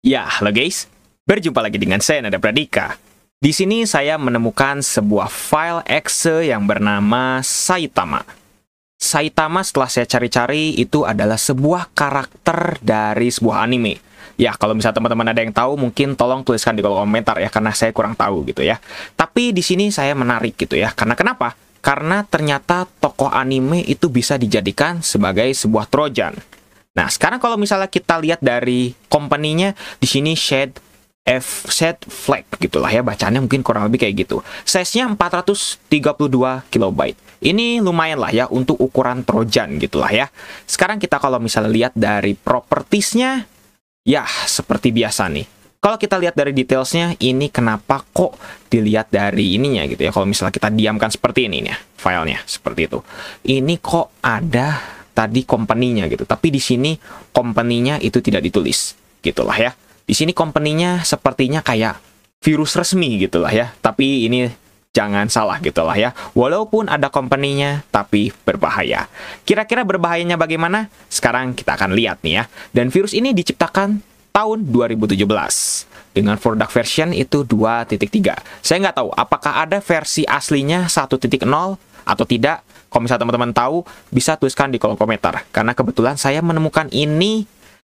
Ya, halo guys. Berjumpa lagi dengan saya Nada Pradika. Di sini saya menemukan sebuah file exe yang bernama Saitama. Saitama setelah saya cari-cari itu adalah sebuah karakter dari sebuah anime. Ya, kalau misalnya teman-teman ada yang tahu, mungkin tolong tuliskan di kolom komentar ya, karena saya kurang tahu gitu ya. Tapi di sini saya menarik gitu ya, karena kenapa? Karena ternyata tokoh anime itu bisa dijadikan sebagai sebuah trojan. Nah, sekarang kalau misalnya kita lihat dari company-nya, di sini Shade Flag gitulah ya, bacaannya mungkin kurang lebih kayak gitu. Size-nya 432 kilobyte. Ini lumayan lah ya untuk ukuran trojan gitulah ya. Sekarang kita kalau misalnya lihat dari propertiesnya, ya seperti biasa nih. Kalau kita lihat dari detailsnya, ini kenapa kok dilihat dari ininya gitu ya. Kalau misalnya kita diamkan seperti ini nih, filenya seperti itu. Ini kok ada tadi company-nya gitu. Tapi di sini company-nya itu tidak ditulis gitulah ya. Di sini company-nya sepertinya kayak virus resmi gitulah ya. Tapi ini jangan salah gitulah ya. Walaupun ada company-nya, tapi berbahaya. Kira-kira berbahayanya bagaimana? Sekarang kita akan lihat nih ya. Dan virus ini diciptakan tahun 2017. Dengan product version itu 2.3. Saya nggak tahu apakah ada versi aslinya 1.0 atau tidak. Kalau misalnya teman-teman tahu, bisa tuliskan di kolom komentar. Karena kebetulan saya menemukan ini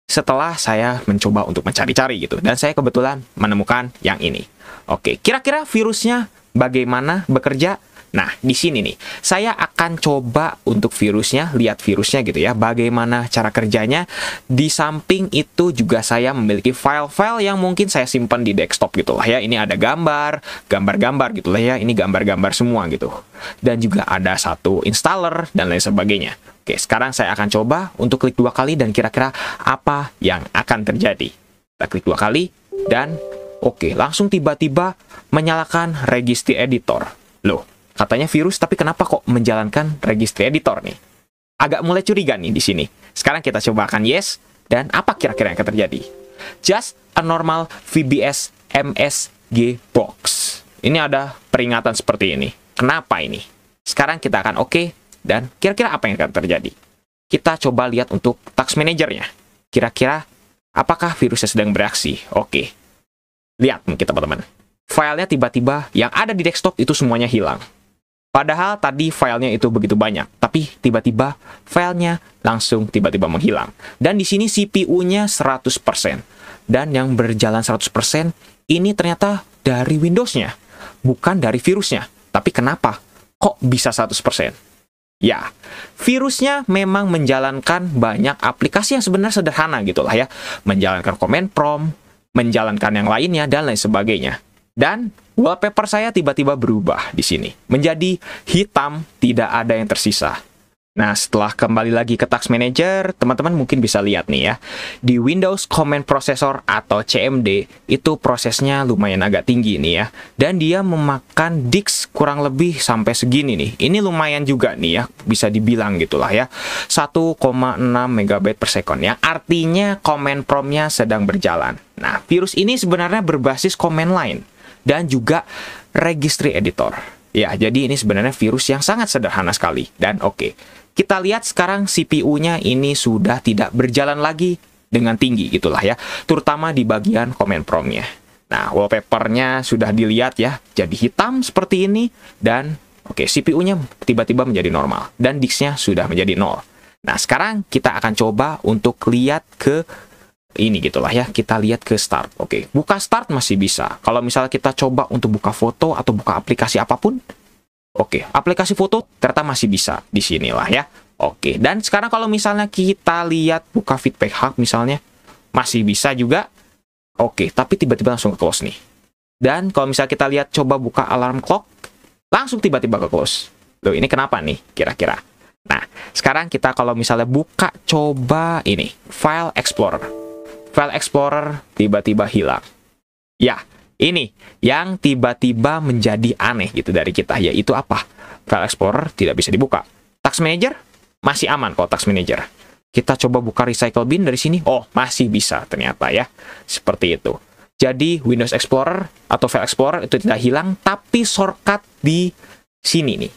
setelah saya mencoba untuk mencari-cari gitu. Dan saya kebetulan menemukan yang ini. Oke, kira-kira virusnya bagaimana bekerja? Nah, di sini nih, saya akan coba untuk virusnya, lihat virusnya gitu ya, bagaimana cara kerjanya. Di samping itu juga saya memiliki file-file yang mungkin saya simpan di desktop gitu lah ya. Ini ada gambar-gambar gitu lah ya, ini gambar-gambar semua gitu. Dan juga ada satu installer dan lain sebagainya. Oke, sekarang saya akan coba untuk klik 2 kali dan kira-kira apa yang akan terjadi. Kita klik 2 kali dan oke, langsung tiba-tiba menyalakan registry editor. Loh, katanya virus, tapi kenapa kok menjalankan registry editor nih? Agak mulai curiga nih di sini. Sekarang kita coba akan yes, dan apa kira-kira yang akan terjadi? Just a normal VBS MSG box. Ini ada peringatan seperti ini. Kenapa ini? Sekarang kita akan oke, dan kira-kira apa yang akan terjadi? Kita coba lihat untuk task manager-nya. Kira-kira apakah virusnya sedang bereaksi? Oke. Lihat mungkin teman-teman. Filenya tiba-tiba yang ada di desktop itu semuanya hilang. Padahal tadi filenya itu begitu banyak, tapi tiba-tiba filenya langsung tiba-tiba menghilang. Dan di sini CPU-nya 100%. Dan yang berjalan 100% ini ternyata dari Windows-nya, bukan dari virusnya. Tapi kenapa? Kok bisa 100%? Ya, virusnya memang menjalankan banyak aplikasi yang sebenarnya sederhana gitulah ya. Menjalankan command prompt, menjalankan yang lainnya, dan lain sebagainya. Dan wallpaper saya tiba-tiba berubah di sini. Menjadi hitam, tidak ada yang tersisa. Nah, setelah kembali lagi ke Task Manager, teman-teman mungkin bisa lihat nih ya. Di Windows Command Processor atau CMD, itu prosesnya lumayan agak tinggi nih ya. Dan dia memakan disk kurang lebih sampai segini nih. Ini lumayan juga nih ya, bisa dibilang gitulah ya. 1,6 MB per second ya. Artinya command prompt-nya sedang berjalan. Nah, virus ini sebenarnya berbasis command line dan juga registry editor. Ya, jadi ini sebenarnya virus yang sangat sederhana sekali. Dan oke, kita lihat sekarang CPU-nya ini sudah tidak berjalan lagi dengan tinggi gitulah ya. Terutama di bagian command prompt-nya. Nah, wallpaper-nya sudah dilihat ya, jadi hitam seperti ini. Dan oke, CPU-nya tiba-tiba menjadi normal. Dan disk-nya sudah menjadi 0. Nah, sekarang kita akan coba untuk lihat ke ini gitulah ya, kita lihat ke start. Oke, buka start masih bisa. Kalau misalnya kita coba untuk buka foto atau buka aplikasi apapun, oke, aplikasi foto ternyata masih bisa di sinilah ya. Oke, dan sekarang kalau misalnya kita lihat buka feedback hub misalnya, masih bisa juga. Oke, tapi tiba-tiba langsung ke close nih. Dan kalau misalnya kita lihat coba buka alarm clock, langsung tiba-tiba ke close. Loh, ini kenapa nih kira-kira? Nah, sekarang kita kalau misalnya buka coba ini, File Explorer. File Explorer tiba-tiba hilang. Ya, ini yang tiba-tiba menjadi aneh gitu dari kita, yaitu apa? File Explorer tidak bisa dibuka. Task Manager masih aman kok Task Manager. Kita coba buka Recycle Bin dari sini. Oh, masih bisa ternyata ya. Seperti itu. Jadi Windows Explorer atau File Explorer itu tidak hilang, tapi shortcut di sini nih.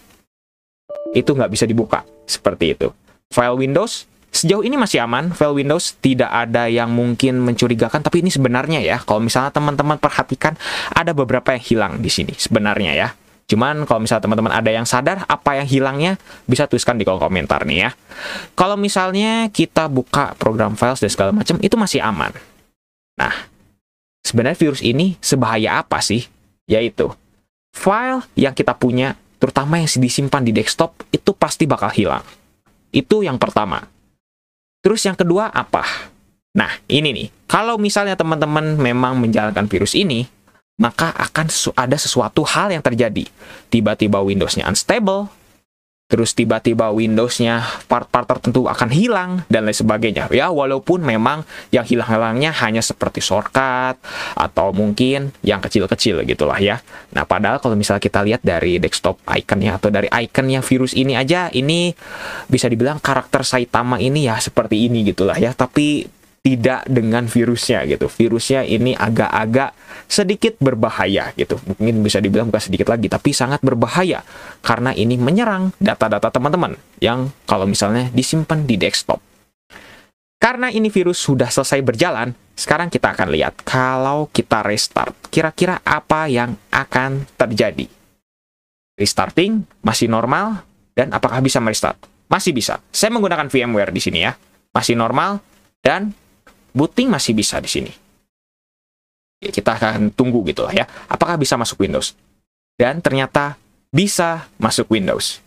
Itu nggak bisa dibuka. Seperti itu. File Windows Sejauh ini masih aman, file Windows tidak ada yang mungkin mencurigakan, tapi ini sebenarnya ya, kalau misalnya teman-teman perhatikan, ada beberapa yang hilang di sini sebenarnya ya. Cuman kalau misalnya teman-teman ada yang sadar apa yang hilangnya, bisa tuliskan di kolom komentar nih ya. Kalau misalnya kita buka program files dan segala macam, itu masih aman. Nah, sebenarnya virus ini sebahaya apa sih? Yaitu, file yang kita punya, terutama yang disimpan di desktop, itu pasti bakal hilang. Itu yang pertama. Terus yang kedua apa? Nah, ini nih. Kalau misalnya teman-teman memang menjalankan virus ini, maka akan ada sesuatu hal yang terjadi. Tiba-tiba Windows-nya unstable, terus tiba-tiba Windows-nya part-part tertentu akan hilang, dan lain sebagainya. Ya, walaupun memang yang hilang-hilangnya hanya seperti shortcut, atau mungkin yang kecil-kecil gitulah ya. Nah, padahal kalau misalnya kita lihat dari desktop icon-nya, atau dari icon-nya virus ini aja, ini bisa dibilang karakter Saitama ini ya seperti ini gitulah ya. Tapi tidak dengan virusnya gitu. Virusnya ini agak-agak sedikit berbahaya gitu. Mungkin bisa dibilang bukan sedikit lagi, tapi sangat berbahaya. Karena ini menyerang data-data teman-teman yang kalau misalnya disimpan di desktop. Karena ini virus sudah selesai berjalan, sekarang kita akan lihat kalau kita restart, kira-kira apa yang akan terjadi. Restarting masih normal, dan apakah bisa merestart? Masih bisa. Saya menggunakan VMware di sini ya. Masih normal, dan booting masih bisa di sini. Ya, kita akan tunggu gitu lah ya. Apakah bisa masuk Windows? Dan ternyata bisa masuk Windows.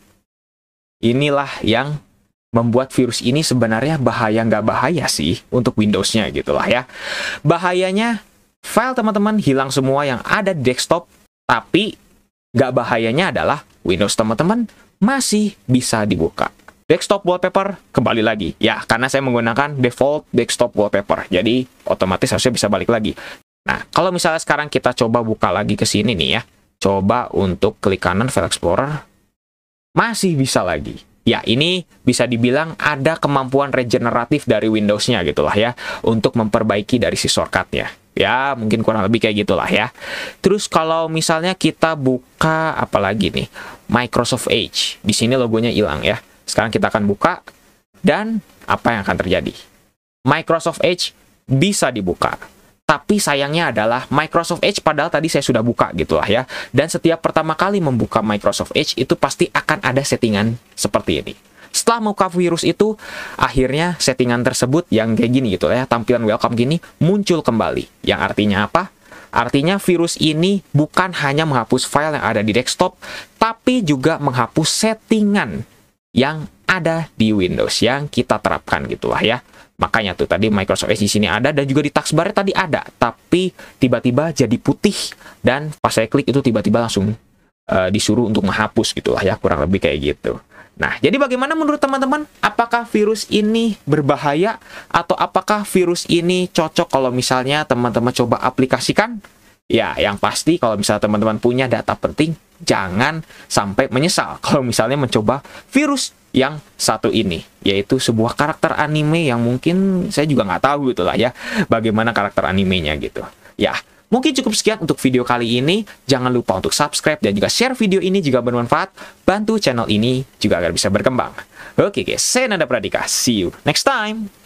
Inilah yang membuat virus ini sebenarnya bahaya nggak bahaya sih untuk Windows-nya gitu lah ya. Bahayanya, file teman-teman hilang semua yang ada di desktop, tapi nggak bahayanya adalah Windows teman-teman masih bisa dibuka. Desktop wallpaper, kembali lagi. Ya, karena saya menggunakan default desktop wallpaper. Jadi, otomatis harusnya bisa balik lagi. Nah, kalau misalnya sekarang kita coba buka lagi ke sini nih ya. Coba untuk klik kanan File Explorer. Masih bisa lagi. Ya, ini bisa dibilang ada kemampuan regeneratif dari Windows-nya gitu lah ya. Untuk memperbaiki dari si shortcut-nya. Ya, mungkin kurang lebih kayak gitulah ya. Terus kalau misalnya kita buka, apa lagi nih? Microsoft Edge. Di sini logonya hilang ya. Sekarang kita akan buka, dan apa yang akan terjadi? Microsoft Edge bisa dibuka. Tapi sayangnya adalah Microsoft Edge padahal tadi saya sudah buka gitu lah ya. Dan setiap pertama kali membuka Microsoft Edge itu pasti akan ada settingan seperti ini. Setelah membuka virus itu, akhirnya settingan tersebut yang kayak gini gitu ya, tampilan welcome gini muncul kembali. Yang artinya apa? Artinya virus ini bukan hanya menghapus file yang ada di desktop, tapi juga menghapus settingan yang ada di Windows yang kita terapkan gitulah ya. Makanya tuh tadi Microsoft Edge di sini ada, dan juga di taskbar tadi ada, tapi tiba-tiba jadi putih, dan pas saya klik itu tiba-tiba langsung disuruh untuk menghapus gitulah ya, kurang lebih kayak gitu. Nah, jadi bagaimana menurut teman-teman? Apakah virus ini berbahaya, atau apakah virus ini cocok kalau misalnya teman-teman coba aplikasikan? Ya, yang pasti kalau misalnya teman-teman punya data penting, jangan sampai menyesal kalau misalnya mencoba virus yang satu ini, yaitu sebuah karakter anime yang mungkin saya juga nggak tahu gitu lah ya, bagaimana karakter animenya gitu. Ya, mungkin cukup sekian untuk video kali ini. Jangan lupa untuk subscribe dan juga share video ini jika bermanfaat. Bantu channel ini juga agar bisa berkembang. Oke guys, saya Nanda Pradika. See you next time.